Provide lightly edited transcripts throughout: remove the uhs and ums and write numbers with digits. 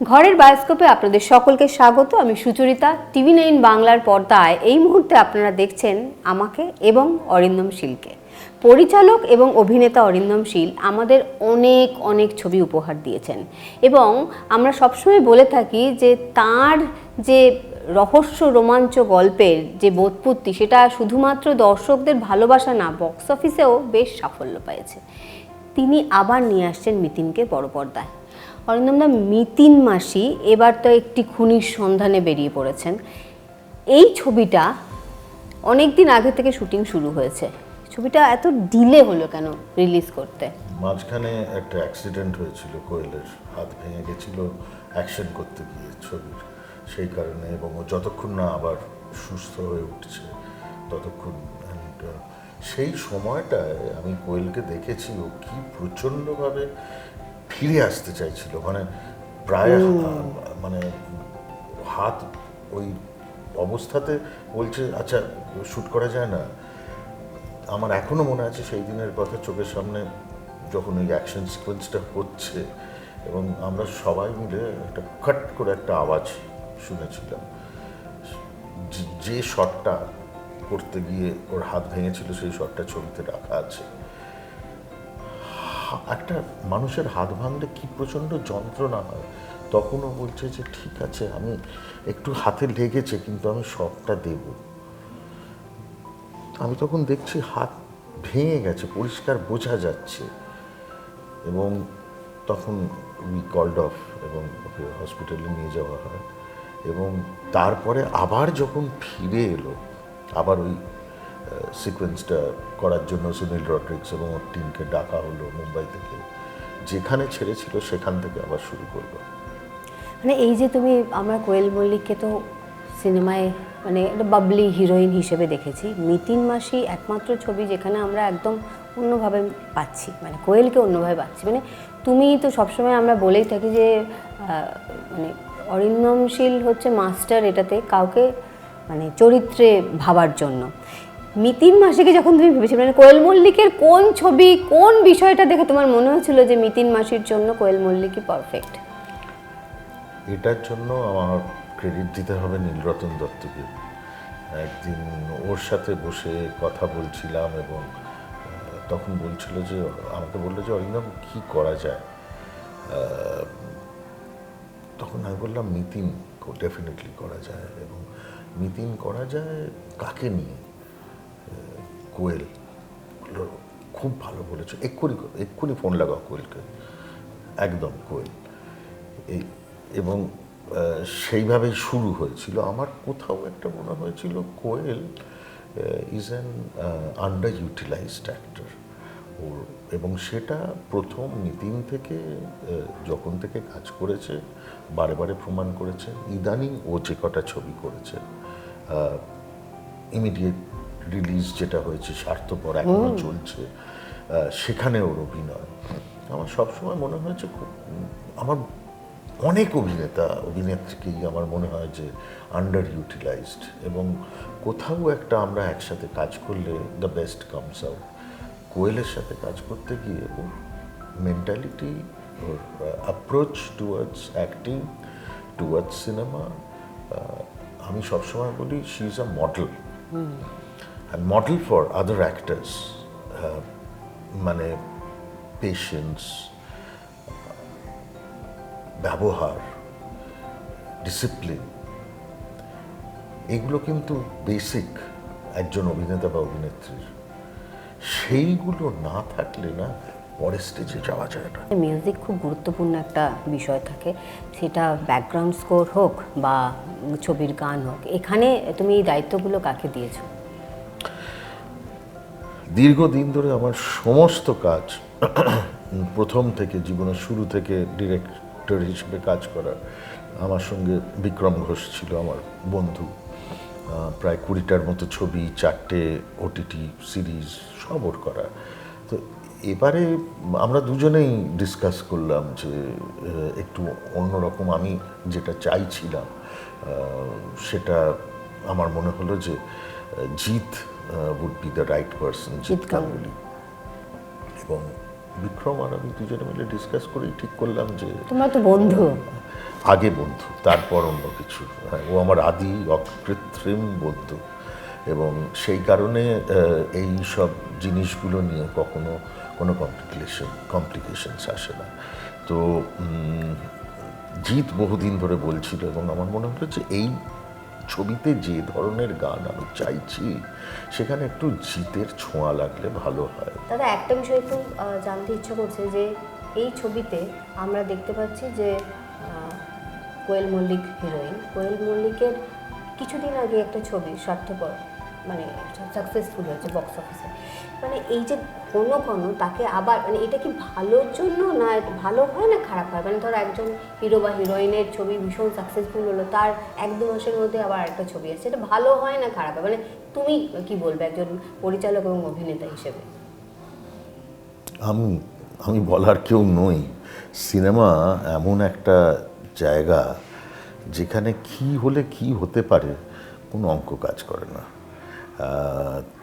ঘরের বায়োস্কোপে আপনাদের সকলকে স্বাগত। আমি সুচরিতা। টিভি9 বাংলার পর্দায় এই মুহূর্তে আপনারা দেখছেন আমাকে এবং অরিন্দম শীলকে। পরিচালক এবং অভিনেতা অরিন্দম শীল আমাদের অনেক অনেক ছবি উপহার দিয়েছেন এবং আমরা সবসময় বলে থাকি যে তার যে রহস্য রোমাঞ্চ গল্পের যে বোধপূর্তি সেটা শুধুমাত্র দর্শকদের ভালোবাসা না, বক্স অফিসেও বেশ সাফল্য পেয়েছে। তিনি আবার নিয়ে আসছেন মিতিনকে বড় পর্দায়। অরিন্দমদা, মিতিন মাসি এবার তো একটি খুনির সন্ধানে বেরিয়ে পড়েছেন। এই ছবিটা অনেক দিন আগে থেকে শুটিং শুরু হয়েছে, ছবিটা এত ডিলে হলো কেন রিলিজ করতে? মাঝখানে একটা অ্যাক্সিডেন্ট হয়েছিল, কোয়েলের হাত ভেঙে গেছিল অ্যাকশন করতে গিয়ে ছবির, সেই কারণে। এবং ও যতক্ষণ না আবার সুস্থ হয়ে উঠছে ততক্ষণ। অ্যান্ড সেই সময়টায় আমি কোয়েলকে দেখেছি ও কি প্রচণ্ডভাবে ফিরে আসতে চাইছিল, মানে প্রায় মানে হাত ওই অবস্থাতে বলছে আচ্ছা শ্যুট করা যায় না। আমার এখনও মনে আছে সেই দিনের কথা, চোখের সামনে যখন ওই অ্যাকশন সিকোয়েন্সটা হচ্ছে এবং আমরা সবাই মিলে একটা কাট করে একটা আওয়াজ শুনেছিলাম। যে শটটা করতে গিয়ে ওর হাত ভেঙেছিল সেই শটটা ছবিতে রাখা আছে। একটা মানুষের হাত ভাঙলে কি প্রচণ্ড যন্ত্রণা হয়, তখনও বলছে যে ঠিক আছে আমি একটু হাতে লেগেছে কিন্তু আমি সবটা দেব। আমি তখন দেখছি হাত ভেঙে গেছে, পরিষ্কার বোঝা যাচ্ছে। এবং তখন উই কল্ড অফ এবং ওকে হসপিটালে নিয়ে যাওয়া হয়। এবং তারপরে আবার যখন ফিরে এলো, আবার ওই সিকোয়েন্সটা করার জন্য সুনীল রড্রিক্স এবং ওর টিমকে ডাকা হলো মুম্বাই থেকে। যেখানে ছেড়েছিল সেখান থেকে আবার শুরু করলো। মানে এই যে তুমি, আমরা কোয়েল মল্লিককে তো সিনেমায় মানে একটা বাবলি হিরোইন হিসেবে দেখেছি, মিতিন মাসি একমাত্র ছবি যেখানে আমরা একদম অন্যভাবে পাচ্ছি, মানে কোয়েলকে অন্যভাবে পাচ্ছি। মানে তুমি তো সবসময় আমরা বলেই থাকি যে মানে অরিন্দম শীল হচ্ছে মাস্টার এটাতে কাউকে মানে চরিত্রে ভাবার জন্য। মিতিন মাসিকে যখন তুমি ভেবেছিলে, মানে কোয়েল মল্লিকের কোন ছবি কোন বিষয়টা দেখে তোমার মনে হয়েছিল যে মিতিন মাসির জন্য কোয়েল মল্লিকই পারফেক্ট? এটার জন্য আমার ক্রেডিট দিতে হবে নীলরতন দত্তকে। একদিন ওর সাথে বসে কথা বলছিলাম এবং তখন বলছিল যে, আমাকে বললো যে অরিন্দম কী করা যায়। তখন আমি বললাম মিতিন ডেফিনেটলি করা যায়। এবং মিতিন করা যায় কাকে নিয়ে? কোয়েল। বললো খুব ভালো বলেছো, এক্ষুনি ফোন লাগাও কোয়েলকে। একদম কোয়েল। এবং সেইভাবেই শুরু হয়েছিল। আমার কোথাও একটা মনে হয়েছিল Koel is an under utilised actor ওর। এবং সেটা প্রথম মিতিন থেকে যখন থেকে কাজ করেছে বারে বারে প্রমাণ করেছে। ইদানিং ও যে কটা ছবি করেছে, ইমিডিয়েট রিলিজ যেটা হয়েছে স্বার্থপর, এখনও চলছে, সেখানে ওর অভিনয় আমার সবসময় মনে হয়েছে আমার অনেক অভিনেত্রীকেই আমার মনে হয় যে আন্ডার ইউটিলাইজড। এবং কোথাও একটা আমরা একসাথে কাজ করলে দ্য বেস্ট কামস আউট। কোয়েলের সাথে কাজ করতে গিয়ে ওর মেন্টালিটি, ওর approach towards acting, towards cinema, আমি সবসময় বলি she is a model, and model for other actors. মানে পেশেন্স, ব্যবহার, ডিসিপ্লিন, এগুলো কিন্তু বেসিক একজন অভিনেতা বা অভিনেত্রীর। সেইগুলো না থাকলে না পরের স্টেজে যাওয়া যায় না। মিউজিক খুব গুরুত্বপূর্ণ একটা বিষয় থাকে, সেটা ব্যাকগ্রাউন্ড স্কোর হোক বা ছবির গান হোক। এখানে তুমি এই দায়িত্বগুলো কাকে দিয়েছো? দীর্ঘদিন ধরে আমার সমস্ত কাজ, প্রথম থেকে জীবনের শুরু থেকে ডিরেক্টর হিসেবে কাজ করার, আমার সঙ্গে বিক্রম ঘোষ ছিল আমার বন্ধু। প্রায় 20টার মতো ছবি, 4টে ওটিটি সিরিজ সব ওর করা। তো এবারে আমরা দুজনেই ডিসকাস করলাম যে একটু অন্যরকম। আমি যেটা চাইছিলাম সেটা আমার মনে হলো যে Jeet would be the right person, Jeet Ganguly. এবং বিক্রম আর আমি দুজনে মিলে ডিসকাস করেই ঠিক করলাম যে তোমরা তো বন্ধু। আগে বন্ধু, তারপর অন্য কিছু। হ্যাঁ, ও আমার আদি অকৃত্রিম বন্ধু, এবং সেই কারণে এই সব জিনিসগুলো নিয়ে কখনো কোনো কমপ্লিকেশনস আসে না। তো জিৎ বহুদিন ধরে বলছিল, এবং আমার মনে হলো যে এই ছবিতে যে ধরনের গান আমি চাইছি সেখানে একটু জিতের ছোঁয়া লাগলে ভালো হয়। দাদা, একটা বিষয় একটু জানতে ইচ্ছে করছে যে এই ছবিতে আমরা দেখতে পাচ্ছি যে কোয়েল মল্লিক হিরোইন। কোয়েল মল্লিকের কিছুদিন আগে একটা ছবি স্বার্থপর মানে সাকসেসফুল হয়েছে বক্স অফিসে। মানে এই যে কোনো কোনো তাকে আবার মানে এটা কি ভালোর জন্য না ভালো হয় না খারাপ হয়? মানে ধরো একজন হিরো বা হিরোইনের ছবি ভীষণ সাকসেসফুল হলো, তার 1-2 মাসের মধ্যে আবার একটা ছবি আসছে, এটা ভালো হয় না খারাপ হয়? মানে তুমি কি বলবে একজন পরিচালক এবং অভিনেতা হিসেবে? আমি বলার কেউ নই। সিনেমা এমন একটা জায়গা যেখানে কি হলে কি হতে পারে কোনো অঙ্ক কাজ করে না।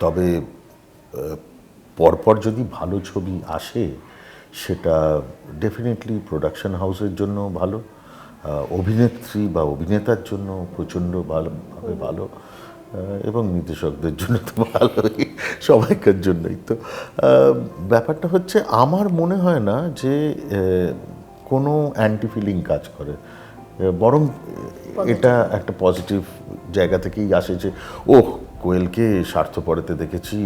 তবে পরপর যদি ভালো ছবি আসে সেটা ডেফিনেটলি প্রোডাকশন হাউসের জন্য ভালো, অভিনেত্রী বা অভিনেতার জন্য প্রচণ্ড ভালোভাবে ভালো, এবং নির্দেশকদের জন্য তো ভালোই, সবাইকার জন্যই। তো ব্যাপারটা হচ্ছে আমার মনে হয় না যে কোনো অ্যান্টি ফিলিং কাজ করে, বরং এটা একটা পজিটিভ জায়গা থেকেই আসে যে ওহ, কোয়েলকে স্বার্থপরেতে দেখেছি,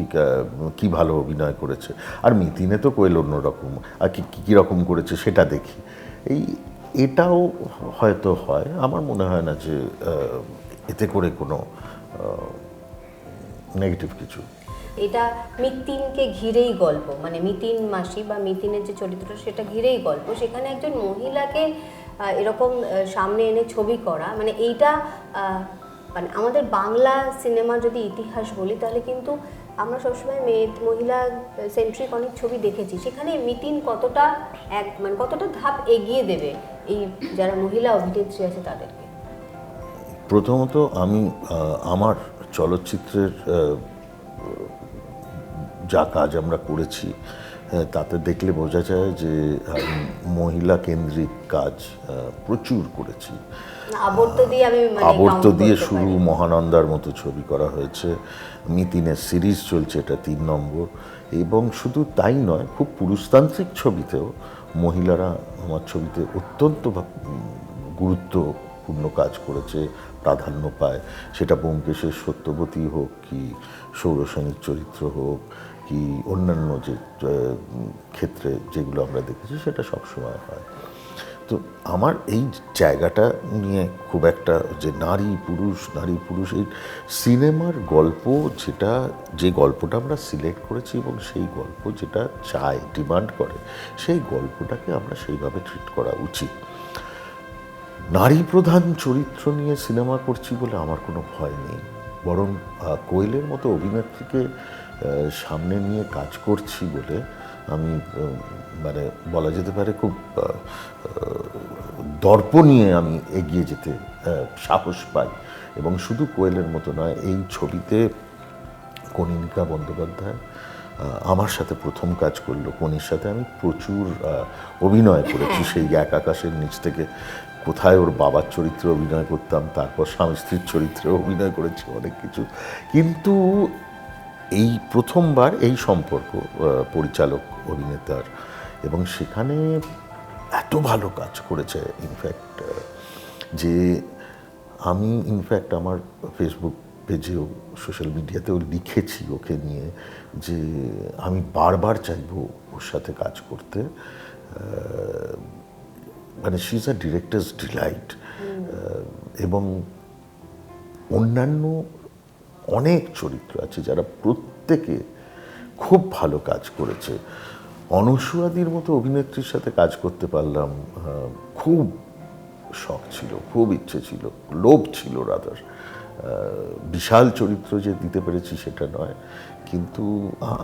কি ভালো অভিনয় করেছে, আর মিতিনে তো কোয়েল অন্যরকম, আর কী রকম করেছে সেটা দেখি। এটাও হয়তো হয়, আমার মনে হয় না যে এতে করে কোনো নেগেটিভ কিছু। এটা মিতিনকে ঘিরেই গল্প, মানে মিতিন মাসি বা মিতিনের যে চরিত্রটা সেটা ঘিরেই গল্প। সেখানে একজন মহিলাকে এরকম সামনে এনে ছবি করা, মানে এইটা মানে আমাদের বাংলা সিনেমার যদি ইতিহাস বলি তাহলে কিন্তু আমরা সবসময় মহিলা সেন্ট্রিক অনেক ছবি দেখেছি। সেখানে মিতিন কতটা মানে কতটা ধাপ এগিয়ে দেবে এই যারা মহিলা অভিনেত্রী আছে তাদেরকে? প্রথমত আমি আমার চলচ্চিত্রের যা কাজ আমরা করেছি তাতে দেখলে বোঝা যায় যে মহিলা কেন্দ্রিক কাজ প্রচুর করেছি। আবর্ত দিয়ে শুরু, মহানন্দার মতো ছবি করা হয়েছে, মিতিনের সিরিজ চলছে, এটা 3 নম্বর। এবং শুধু তাই নয়, খুব পুরুষতান্ত্রিক ছবিতেও মহিলারা আমার ছবিতে অত্যন্ত গুরুত্বপূর্ণ কাজ করেছে, প্রাধান্য পায়। সেটা ব্যোমকেশের সত্যবতী হোক, কি সৌরসেনীর চরিত্র হোক, কি অন্যান্য যে ক্ষেত্রে যেগুলো আমরা দেখেছি, সেটা সবসময় হয়। তো আমার এই জায়গাটা নিয়ে খুব একটা যে নারী পুরুষ এই সিনেমার গল্প, যে গল্পটা আমরা সিলেক্ট করেছি এবং সেই গল্প যেটা চায়, ডিমান্ড করে, সেই গল্পটাকে আমরা সেইভাবে ট্রিট করা উচিত। নারী প্রধান চরিত্র নিয়ে সিনেমা করছি বলে আমার কোনো ভয় নেই, বরং কোয়েলের মতো অভিনেত্রীকে সামনে নিয়ে কাজ করছি বলে আমি মানে বলা যেতে পারে খুব দর্প নিয়ে আমি এগিয়ে যেতে সাহস পাই। এবং শুধু কোয়েলের মতো নয়, এই ছবিতে কনিনিকা বন্দ্যোপাধ্যায় আমার সাথে প্রথম কাজ করলো। কনির সাথে আমি প্রচুর অভিনয় করেছি, সেই এক আকাশের নিচ থেকে কোথায় ওর বাবার চরিত্রে অভিনয় করতাম, তারপর স্বামী স্ত্রীর চরিত্রে অভিনয় করেছি, অনেক কিছু। কিন্তু এই প্রথমবার এই সম্পর্ক পরিচালক অভিনেতার, এবং সেখানে এত ভালো কাজ করেছে ইনফ্যাক্ট যে আমি আমার ফেসবুক পেজেও সোশ্যাল মিডিয়াতেও লিখেছি ওকে নিয়ে যে আমি বারবার চাইবো ওর সাথে কাজ করতে। মানে she is a director's delight. এবং অন্যান্য অনেক চরিত্র আছে যারা প্রত্যেকে খুব ভালো কাজ করেছে। অনসূয়াদির মতো অভিনেত্রীর সাথে কাজ করতে পারলাম, খুব শখ ছিল, খুব ইচ্ছে ছিল, লোভ ছিল রাদার। বিশাল চরিত্র যে দিতে পেরেছি সেটা নয়, কিন্তু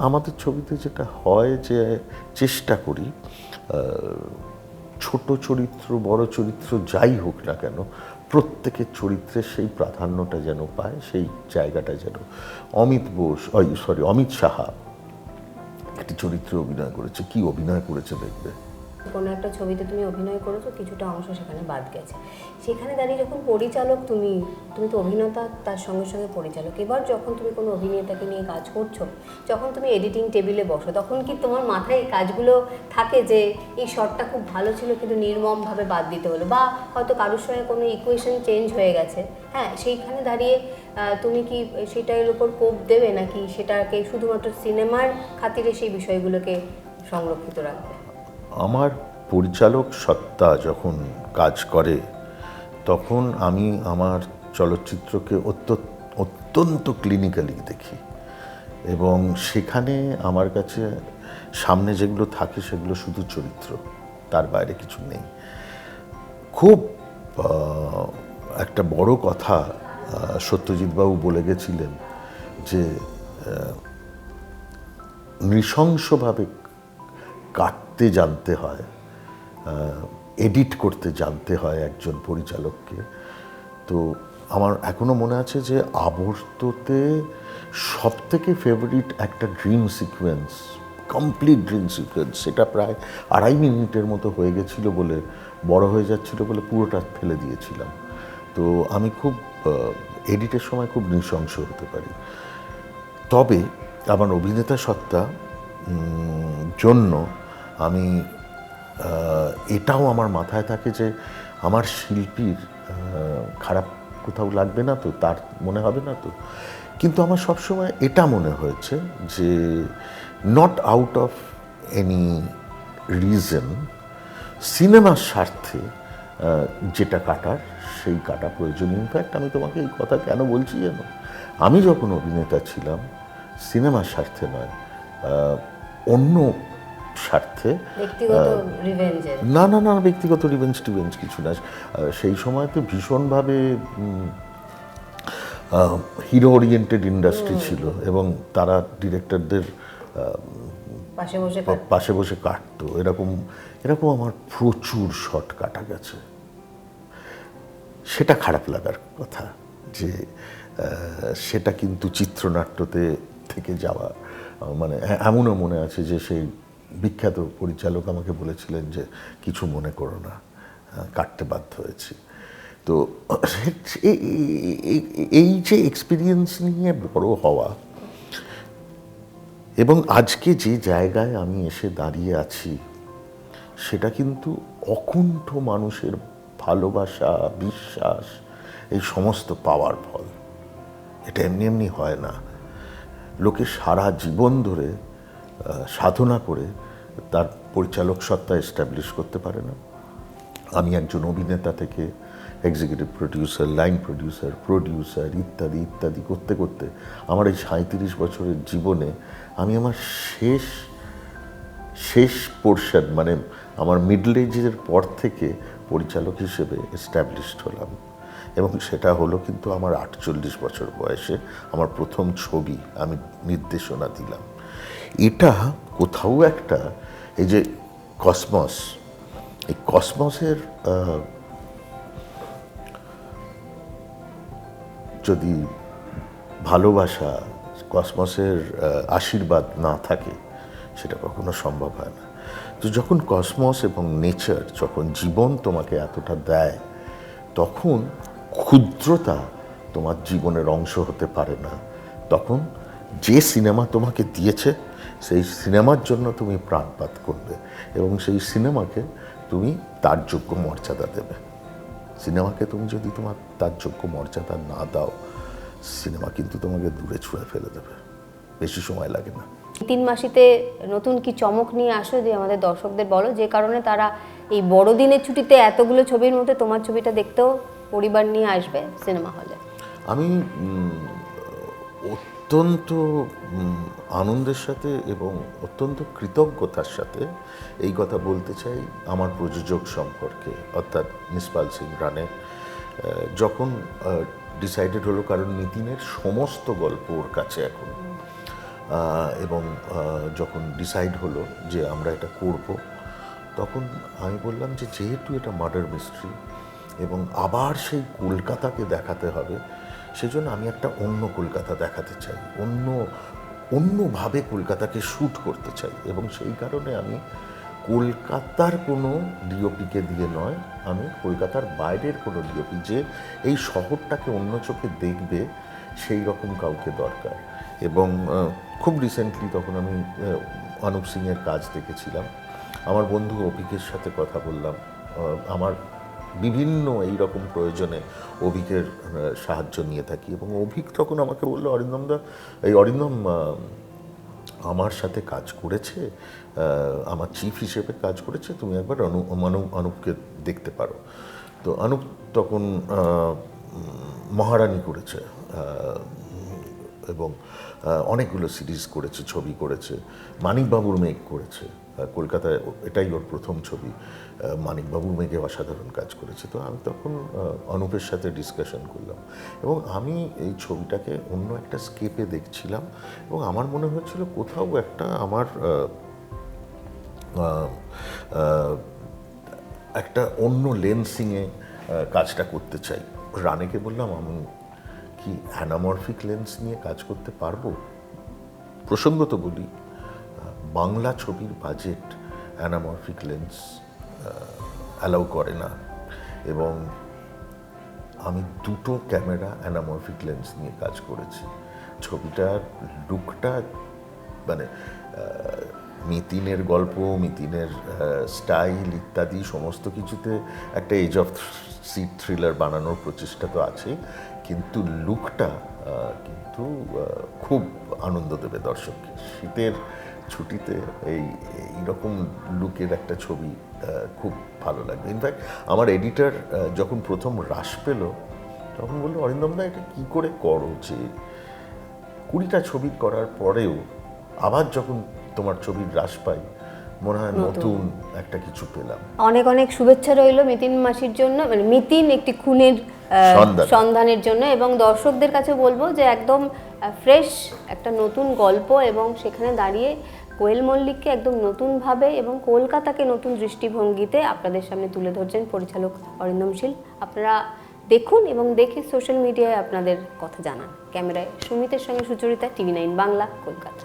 আমাদের ছবিতে যেটা হয় যে চেষ্টা করি ছোট চরিত্র বড় চরিত্র যাই হোক না কেন, প্রত্যেকের চরিত্রের সেই প্রাধান্যটা যেন পায়, সেই জায়গাটা যেন। অমিত সাহা একটি চরিত্রে অভিনয় করেছে, কি অভিনয় করেছে দেখবে, কোনো একটা ছবিতে তুমি অভিনয় করেছো, কিছুটা অংশ সেখানে বাদ গেছে, সেখানে দাঁড়িয়ে যখন পরিচালক তুমি তো অভিনেতা, তার সঙ্গে সঙ্গে পরিচালক, এবার যখন তুমি কোনো অভিনেতাকে নিয়ে কাজ করছো, যখন তুমি এডিটিং টেবিলে বসো, তখন কি তোমার মাথায় এই কাজগুলো থাকে যে এই শটটা খুব ভালো ছিল কিন্তু নির্মমভাবে বাদ দিতে হলো, বা হয়তো কারোর সঙ্গে কোনো ইকুয়েশন চেঞ্জ হয়ে গেছে, হ্যাঁ, সেইখানে দাঁড়িয়ে তুমি কি সেটার উপর কোপ দেবে, নাকি সেটাকে শুধুমাত্র সিনেমার খাতিরে সেই বিষয়গুলোকে সংরক্ষিত রাখবে? আমার পরিচালক সত্তা যখন কাজ করে তখন আমি আমার চলচ্চিত্রকে অত্যন্ত ক্লিনিক্যালি দেখি, এবং সেখানে আমার কাছে সামনে যেগুলো থাকে সেগুলো শুধু চরিত্র, তার বাইরে কিছু নেই। খুব একটা বড় কথা সত্যজিৎবাবু বলে গেছিলেন যে নৃশংসভাবে কাটতে জানতে হয়, এডিট করতে জানতে হয় একজন পরিচালককে। তো আমার এখনও মনে আছে যে আবর্ততে সবথেকে ফেভারিট একটা dream sequence, complete dream sequence, সেটা প্রায় 2.5 মিনিটের মতো হয়ে গেছিলো বলে, বড় হয়ে যাচ্ছিলো বলে পুরোটা ফেলে দিয়েছিলাম। তো আমি খুব এডিটের সময় খুব নৃশংস হতে পারি। তবে আমার অভিনেতা সত্তা জন্য আমি এটাও আমার মাথায় থাকে যে আমার শিল্পীর খারাপ কোথাও লাগবে না তো, তার মনে হবে না তো। কিন্তু আমার সবসময় এটা মনে হয়েছে যে not out of any reason, সিনেমার স্বার্থে যেটা কাটার সেই কাটা প্রয়োজনীয়। ইনফ্যাক্ট আমি তোমাকে এই কথা কেন বলছি জানো, আমি যখন অভিনেতা ছিলাম সিনেমার স্বার্থে নয়, অন্য স্বার্থে, ব্যক্তিগত রিভেঞ্জের, না না না, ব্যক্তিগত রিভেঞ্জ টিভেঞ্জ কিছু না। সেই সময়তে ভীষণভাবে হিরো ওরিয়েন্টেড ইন্ডাস্ট্রি ছিল, এবং তারা ডিরেক্টরদের পাশে বসে কাটতো, এরকম আমার প্রচুর শট কাটা গেছে। সেটা খারাপ লাগার কথা যে সেটা কিন্তু চিত্রনাট্যতে থেকে যাওয়া, মানে এমনও মনে আছে যে সেই বিখ্যাত পরিচালক আমাকে বলেছিলেন যে কিছু মনে করো না, কাটতে বাধ্য হয়েছি। তো এই যে এক্সপিরিয়েন্স নিয়ে বড় হওয়া, এবং আজকে যে জায়গায় আমি এসে দাঁড়িয়ে আছি, সেটা কিন্তু অকুণ্ঠ মানুষের ভালোবাসা, বিশ্বাস, এই সমস্ত পাওয়ার ফল। এটা এমনি এমনি হয় না। লোকে সারা জীবন ধরে সাধনা করে তার পরিচালক সত্তা এস্টাবলিশ করতে পারে না। আমি একজন অভিনেতা থেকে এক্সিকিউটিভ প্রডিউসার, লাইন প্রডিউসার ইত্যাদি ইত্যাদি করতে করতে আমার এই 37 বছরের জীবনে আমি আমার শেষ পোর্শন, মানে আমার মিডল এজের পর থেকে পরিচালক হিসেবে এস্টাবলিশড হলাম। এবং সেটা হলো কিন্তু আমার 48 বছর বয়সে আমার প্রথম ছবি আমি নির্দেশনা দিলাম। এটা কোথাও একটা, এই যে কসমস, এই কসমসের যদি ভালোবাসা, কসমসের আশীর্বাদ না থাকে সেটা কখনো সম্ভব হয় না। তো যখন কসমস এবং নেচার, যখন জীবন তোমাকে এতটা দেয়, তখন ক্ষুদ্রতা তোমার জীবনের অংশ হতে পারে না। তখন যে সিনেমা তোমাকে দিয়েছে সেই সিনেমার জন্য তুমি প্রাণপাত করবে, এবং সেই সিনেমাকে তুমি তার যোগ্য মর্যাদা দেবে। সিনেমাকে তুমি যদি তোমার তার যোগ্য মর্যাদা না দাও, সিনেমা কিন্তু তোমাকে দূরে ছুঁড়ে ফেলে দেবে, বেশি সময় লাগে না। 3 মাসিতে নতুন কি চমক নিয়ে আসো যে আমাদের দর্শকদের বলো, যে কারণে তারা এই বড়দিনের ছুটিতে এতগুলো ছবির মধ্যে তোমার ছবিটা দেখতেও পরিবার নিয়ে আসবে সিনেমা হলে? আমি অত্যন্ত আনন্দের সাথে এবং অত্যন্ত কৃতজ্ঞতার সাথে এই কথা বলতে চাই আমার প্রযোজক সম্পর্কে, অর্থাৎ নিসপাল সিং রানে। যখন ডিসাইডেড হলো, কারণ নিতিনের সমস্ত গল্প ওর কাছে এখন, এবং যখন ডিসাইড হলো যে আমরা এটা করব, তখন আমি বললাম যে যেহেতু এটা মার্ডার মিস্ট্রি এবং আবার সেই কলকাতাকে দেখাতে হবে, সেজন্য আমি একটা অন্য কলকাতা দেখাতে চাই, অন্যভাবে কলকাতাকে শ্যুট করতে চাই। এবং সেই কারণে আমি কলকাতার কোনো ডিওপিকে দিয়ে নয়, আমি কলকাতার বাইরের কোনো ডিওপি যে এই শহরটাকে অন্য চোখে দেখবে সেই রকম কাউকে দরকার। এবং খুব রিসেন্টলি তখন আমি অনুপ সিংয়ের কাজ দেখেছিলাম, আমার বন্ধু অভিকের সাথে কথা বললাম, আমার বিভিন্ন এই রকম প্রয়োজনে অভিকের সাহায্য নিয়ে থাকি, এবং অভিক তখন আমাকে বললো, অরিন্দম আমার সাথে কাজ করেছে, আমার চিফ হিসেবে কাজ করেছে, তুমি একবার অনুপকে দেখতে পারো। তো অনুপ তখন মহারানী করেছে এবং অনেকগুলো সিরিজ করেছে, ছবি করেছে, মানিকবাবুর মেঘ করেছে কলকাতায়, এটাই ওর প্রথম ছবি। মানিকবাবুর মেঘে অসাধারণ কাজ করেছে। তো আমি তখন অনুপের সাথে ডিসকাশন করলাম এবং আমি এই ছবিটাকে অন্য একটা স্কেপে দেখছিলাম এবং আমার মনে হয়েছিল কোথাও একটা আমার একটা অন্য লেন্সিংয়ে কাজটা করতে চাই। রানেকে বললাম, আমি কি অ্যানামরফিক লেন্স নিয়ে কাজ করতে পারবো? প্রসঙ্গত বলি, বাংলা ছবির বাজেট অ্যানামরফিক লেন্স অ্যালাউ করে না, এবং আমি দুটো ক্যামেরা অ্যানামরফিক লেন্স নিয়ে কাজ করেছি। ছবিটার লুকটা মানে মিতিনের গল্প, মিতিনের স্টাইল ইত্যাদি সমস্ত কিছুতে একটা এজ অফ সিট থ্রিলার বানানোর প্রচেষ্টা তো আছেই, কিন্তু লুকটা কিন্তু খুব আনন্দ দেবে দর্শককে। শীতের ছুটিতে এইরকম লুকের একটা ছবি খুব ভালো লাগবে। ইনফ্যাক্ট আমার এডিটর যখন প্রথম হ্রাস পেল তখন বললো, অরিন্দমদা এটা কী করে করো যে 20টা ছবি করার পরেও আবার যখন তোমার ছবির হ্রাস পাই মনে হয় নতুন একটা কিছু পেলাম। অনেক অনেক শুভেচ্ছা রইল মিতিন মাসির জন্য, মানে মিতিন একটি খুনের সন্ধানের জন্য, এবং দর্শকদের কাছে বলবো যে একদম ফ্রেশ একটা নতুন গল্প, এবং সেখানে দাঁড়িয়ে কোয়েল মল্লিককে একদম নতুনভাবে এবং কলকাতাকে নতুন দৃষ্টিভঙ্গিতে আপনাদের সামনে তুলে ধরছেন পরিচালক অরিন্দম শীল। আপনারা দেখুন এবং দেখে সোশ্যাল মিডিয়ায় আপনাদের কথা জানান। ক্যামেরায় সুমিতের সঙ্গে সুচরিতা, TV9 বাংলা, কলকাতা।